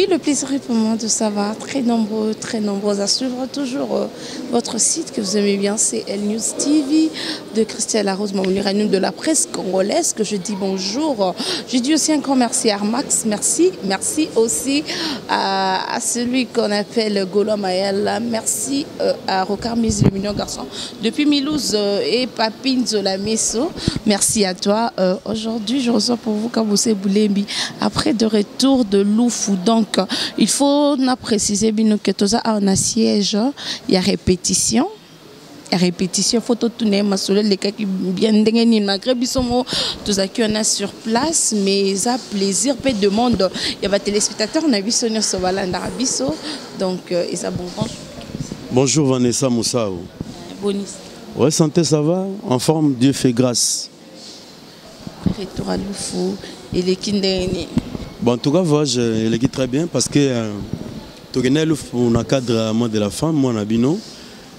Oui, le plaisir est pour moi de savoir. Très nombreux à suivre toujours votre site que vous aimez bien, c'est El News TV de Christiane Larose Mamouniranoum de la presse congolaise que je dis bonjour. Je dis aussi un grand merci à Armax, merci aussi à celui qu'on appelle Golo Mayala, merci à Rocard Mise le Mignon Garçon depuis Milouz et Papine Zola Messo. Merci à toi. Aujourd'hui, je reçois pour vous Kaboussé Boulembi après de retour de Loufou. Donc, il faut préciser que tout ça en siège, il y a répétition. Photo tourner, les cas qui viennent de malgré tout ça qu'on a sur place, mais ça plaisir, peu de monde. Il y a des téléspectateurs, on a vu Sonia Sovala Ndarabiso, donc et ça bon. Bonjour Vanessa Moussao. Bonis. Ouais, santé, ça va? En forme, Dieu fait grâce. Retour à Loufou et les Kindéni. Bon, en tout cas, voyage, il est très bien parce que on a cadre moi de la femme, moi Nabino.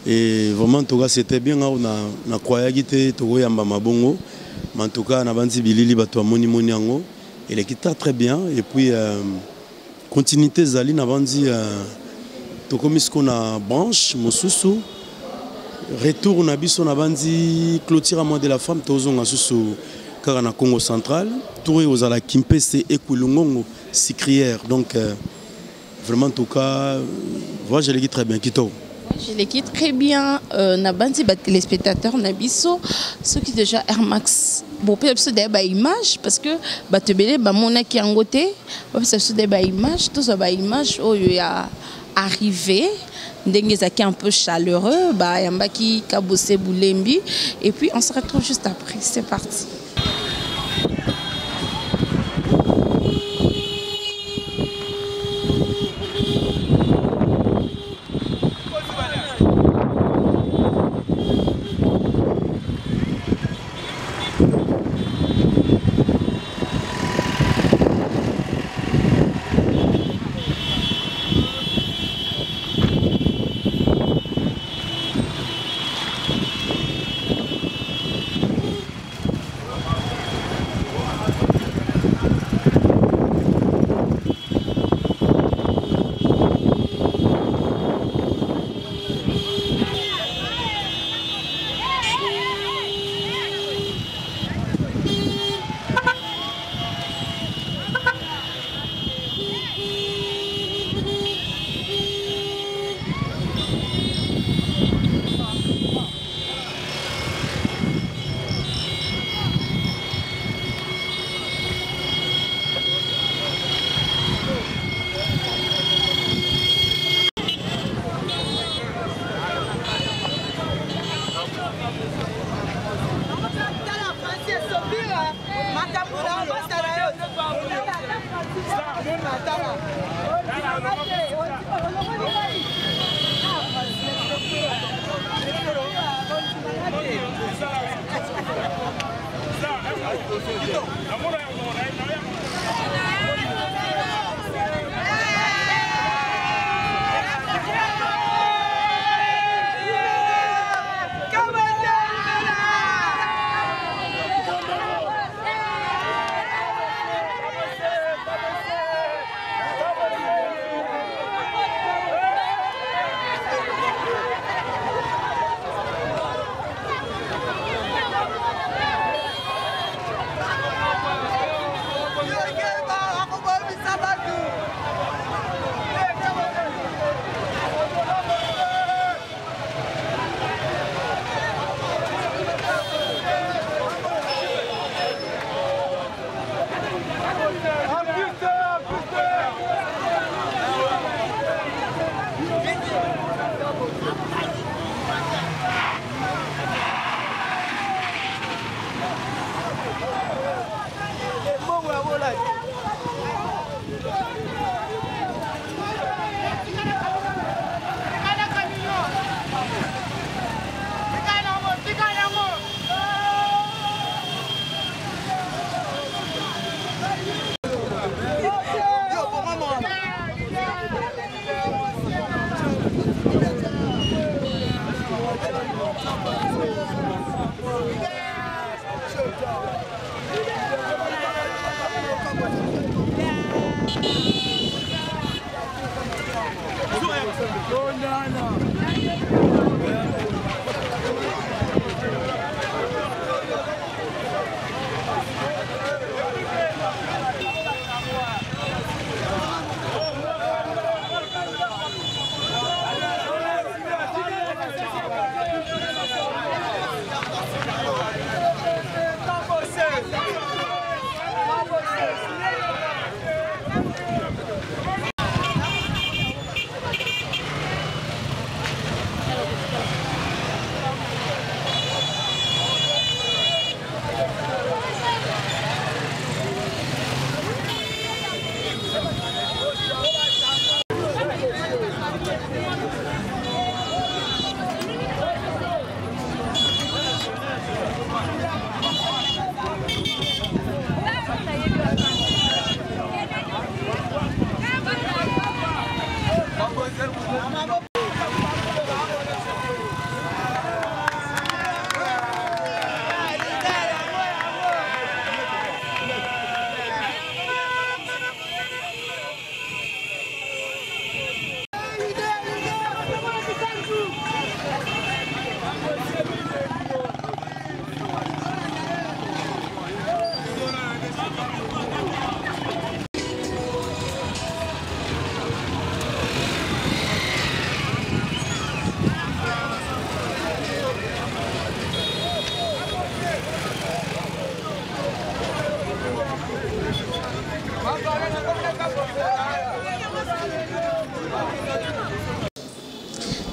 Et vraiment, en tout cas, c'était bien. On a croyé que c'était Mabongo. Mais en tout cas, on a vendu Bilili, Moni Moniango. Il est très bien. Et puis, continuité Zali, on a vendu tout comme ce qu'on a branche, Mosusu. Retour, on a vendu clôture à moi de la femme, Tozon a sous car on a Congo central. Touré aux ala Kimpese et Koulungongo, Sicrière. Donc, vraiment, en tout cas, voilà, je l'ai dit très bien. Kito. Je l'ai dit très bien. Na bandi bat téléspectateurs Nabiso, ceux qui déjà Air Max. Bon, peut-être c'est des images parce que batebele ba mona qui en côté, c'est des images, tout ça image où il y a arrivé. Ndengezaki un peu chaleureux, bah yamba qui Kaboussé Boulembi et puis on se retrouve juste après. C'est parti.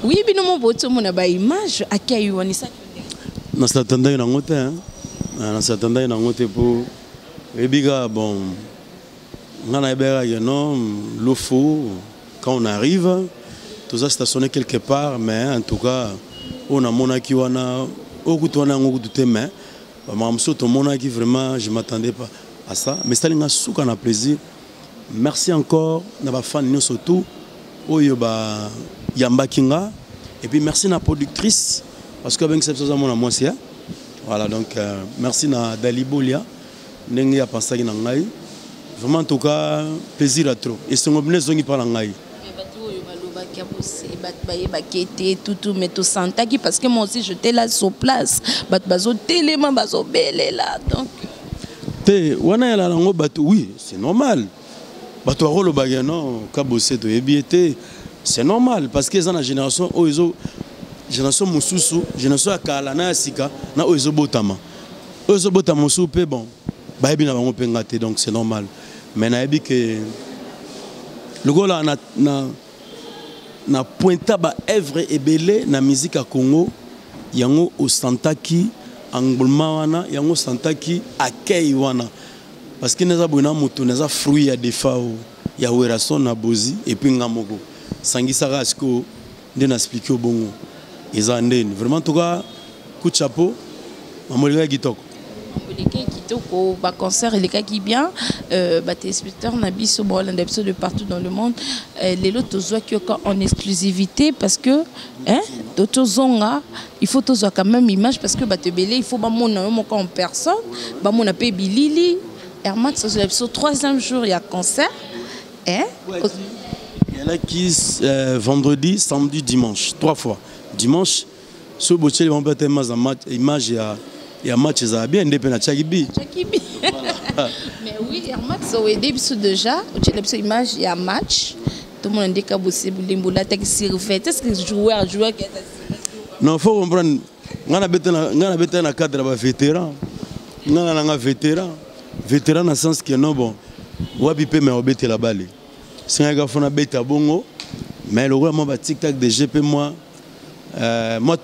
Oui, mais nous avons une image à qui on est ça. Nous s'attendons à un côté, nous s'attendons à un côté pour et biga bon, on a non le faux quand on arrive, tout ça stationné quelque part, mais en tout cas on a mon qui on a au goût on a un goût de thème, mais tout mon qui vraiment je m'attendais pas à ça, mais ça n'a souka na plaisir. Merci encore na ba fan nous surtout oyo ba Yamba Kinga et puis merci na productrice parce que avec cette chose à mon moi c'est voilà donc merci na Dalibolia n'engi a pensé na ngai vraiment en tout cas plaisir à trop et c'est ngobne zongi par ngai tout mais tout santa qui parce que moi aussi j'étais là sur place bazo téléma bazo belé là donc te wana la lango bato oui c'est normal bato rolo bagano kabose to ebiete c'est normal parce que dans la génération oizo génération mususu génération akala na sika na oizo botama soupe bon ba ebi na bango pengate donc c'est normal mais na ebi que le gola na pointa ba œuvre ebele na musique à Congo yango ostantaki angulma wana yango ostantaki akei wana parce que neza bona moto neza fruit ya defa ya werason na bozi et puis ngamoko sangisa rasko ndena expliquer bongo eza ndeni vraiment tout cas coup de chapeau mamolika kitoko ba concert les cas qui bien ba téléspectateurs na biso bon de partout dans le monde les lots tozoa qui en exclusivité parce que hein tozonga il faut tozoa quand même image parce que ba te belé il faut ba mona en personne ba mona pe bilili Air Max c'est le troisième jour il y a concert hein il y en a qui vendredi samedi dimanche 3 fois dimanche ce botier vont peut-être match image il y a match ça bien indépendant Chakibi. Mais oui, Air Max au début déjà, tu as image il y a match. Tout le monde dit que c'est Bulimboula qui s'y refait. Est-ce que joueur qui est non, faut comprendre. On a besoin d'un cadre de vétéran. On a un vétéran dans le sens que non bon. Wabi peut me rebêter la balle. C'est un gars qui a bêté à bongo. Mais le roi m'a tic-tac de GP moi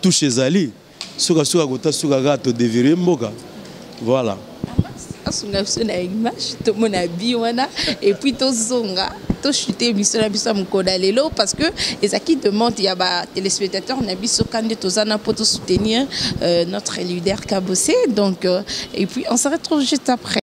touche Zali. Suka gota suka gato devire mboka voilà asunga na image to mona biwana et puis to zonga to chuter mission na biso mkoda lelo parce que ezaki demande il y a ba téléspectateurs na biso kande tozana pour soutenir notre leader Kabose donc et puis on se retrouve juste après.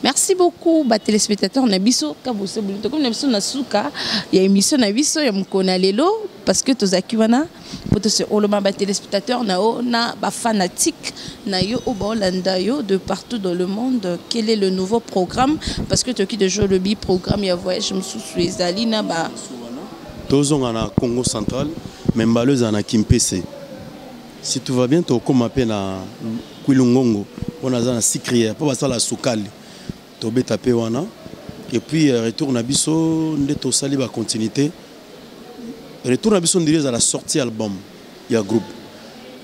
Merci beaucoup, téléspectateurs. On a biso kabose bulto comme l'émission na suka, il y a émission na biso ya mkona lelo parce que tozakiwana poto se oloma téléspectateurs na ba fanatique na yo obolanda yo de partout dans le monde. Quel est le nouveau programme parce que toki de jour le bi programme ya voyage msusu ezali na ba tozonga na Congo central même baleuse na Kimpese. Si tout va bien to comme na Kwilungongo on a na Sikrière pour ça la sukali. Tobé tapé wana et puis retour na biso ndeto sali ba continuité retour na biso ndiriza la sortie album il y a groupe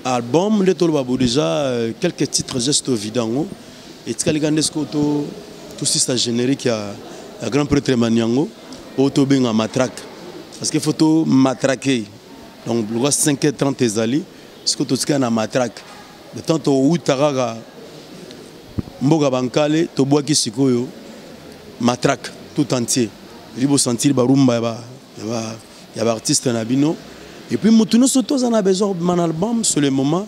album ndeto babo déjà quelques titres gestes vidango et tikali gandesko to tout ça générique ya grand prêtre Maniango auto benga matraque parce que photo matraquer donc le 5h30 ezali ce que to tika na matraque de temps to utaraga Mboga bankale to boaki sikoyo matraque tout entier libo sentir ba rumba ba Il y a des artistes Nabino. Et puis, nous sommes en a besoin d'un album sur le moment.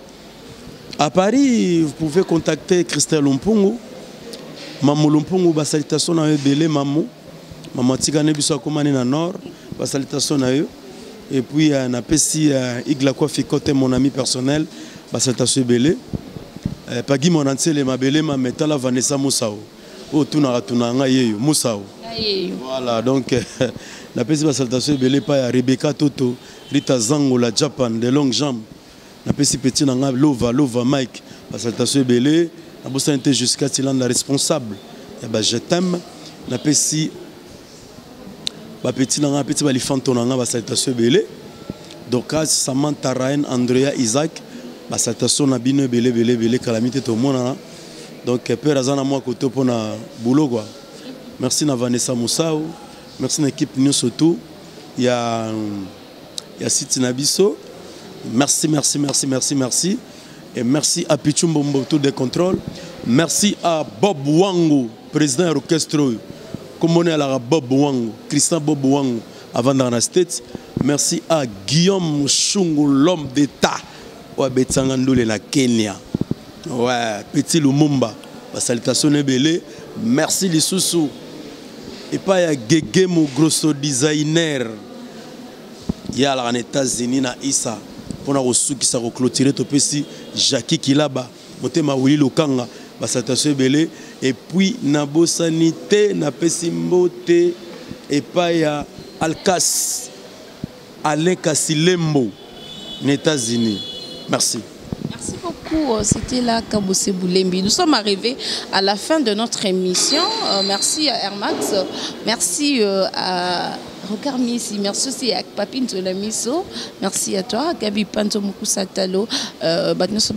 À Paris, vous pouvez contacter Christelle Lumpungu. Maman Lumpungu, bah salutation à eux, Belé, maman. Maman Tigane Bissou Komani na Nord, bah salutation à eux. Et puis, on a aussi Iglakwa Fikote, mon ami personnel, bah salutation Belé. Pagi mon ancien ma Belé, ma métal Vanessa Moussao. Oh, Tunara Tunanga Yeyo, Moussao. Voilà, donc, la petite bah salutation Belé, pas Rebecca Toto, Rita Zango, la Japan, des longues jambes. La petite petit nanga Lova Mike, la salutation Belé. La bosse était jusqu'à Tilan la responsable. Et ben je t'aime. La petite petit nanga petit balifanto nanga la salutation Belé. Donc Samantha Ryan Andrea Isaac la salutation na bino belé calamité tout le monde. Donc père azana moi côté pour na boulot quoi. Merci na Vanessa Moussao. Merci à l'équipe Nyo Soto. Il y a Siti Nabiso. Merci. Et merci à Pichumbo Mboto de contrôle. Merci à Bob Wango, président de l'orchestre. Comme on est à Bob Wango, Christian Bob Wango, avant dans la States. Merci à Guillaume Chungu, l'homme d'État. Ouais, Betsangandoule la Kenya. Ouais, Petit Lumumba. Salutation Nebele. Merci les sous-sous. Et pas il y a Gege, mon grosso designer. Il y a là en États-Unis, na Issa. Pour nous qui s'est clôturé tout petit Jackie qui là-bas motema Willy Lokanga basatation belé et puis nabo sanité na pesimbote et pas ya Alkas Alain Kasilembo aux États-Unis. Merci. Merci beaucoup, c'était là Kabose Boulembi. Nous sommes arrivés à la fin de notre émission. Merci à Airmax, merci à Rocard Missi, merci aussi à Papine Tolamiso, merci à toi, Gabi Panto Mokusatalo. Nous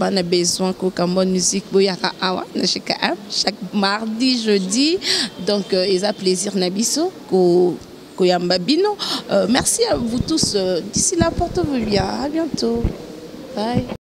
avons besoin que Cambon Musique Boyaka Awa, chaque mardi, jeudi. Donc, il y a plaisir Nabiso, Koyambabino. Merci à vous tous. D'ici là, portez-vous bien. À bientôt. Bye.